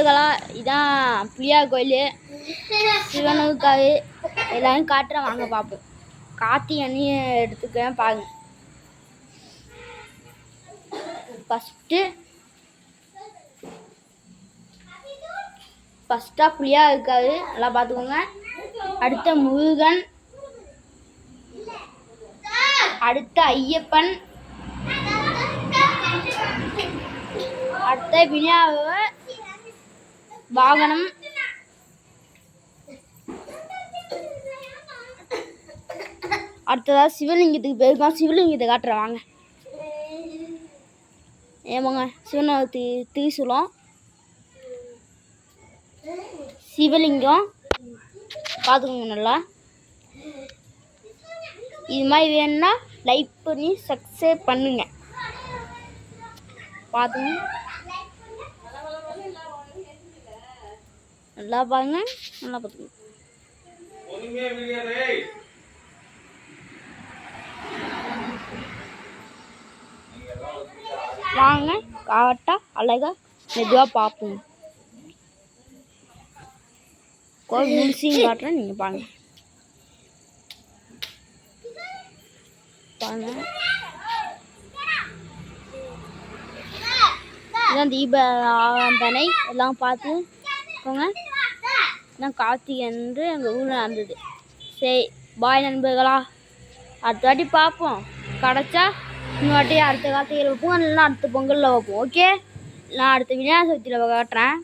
நண்பர்களா, இதான் பிள்ளையார் கோயில், சிவனுக்காக எல்லாரும் காட்டுறேன், வாங்க பார்ப்போம். கார்த்திகை எடுத்துக்கிறேன் பாருங்க. ஃபஸ்ட்டாக பிள்ளையார் இருக்காரு, நல்லா பார்த்துக்கோங்க. அடுத்த முருகன், அடுத்த ஐயப்பன், அடுத்த விநாயகர் வாகனம், அடுத்ததாக சிவலிங்கத்துக்கு போயிருக்கோம். சிவலிங்கத்தை காட்டுறேன் வாங்க. ஏமாங்க, சிவனை திரிசூலம், சிவலிங்கம் பார்த்துக்கோங்க நல்லா. இது மாதிரி வேணும்னா லைக் பண்ணி சப்ஸ்கிரைப் பண்ணுங்க. பார்த்துங்க, நல்லா பாருங்க, நல்லா பார்த்துங்க. வாங்க காட்டா அழகா மெதுவாக பார்ப்போம். கோவில் முழுசையும் காட்டுறேன், நீங்கள் பாருங்க. இதான் தீபாராதனை எல்லாம் பார்த்து போங்க. இதான் கார்த்திகை என்று எங்கள் ஊரில் நடந்தது. சரி, பாய் நண்பர்களா, அடுத்த வாட்டி பார்ப்போம். கிடச்சா இன்னொரு வாட்டி அடுத்த கார்த்திகையில் வைப்போம், இல்லைன்னா அடுத்த பொங்கலில் வைப்போம். ஓகே, நான் அடுத்த விநாயகர் சதுர்த்தியில் காட்டுறேன்.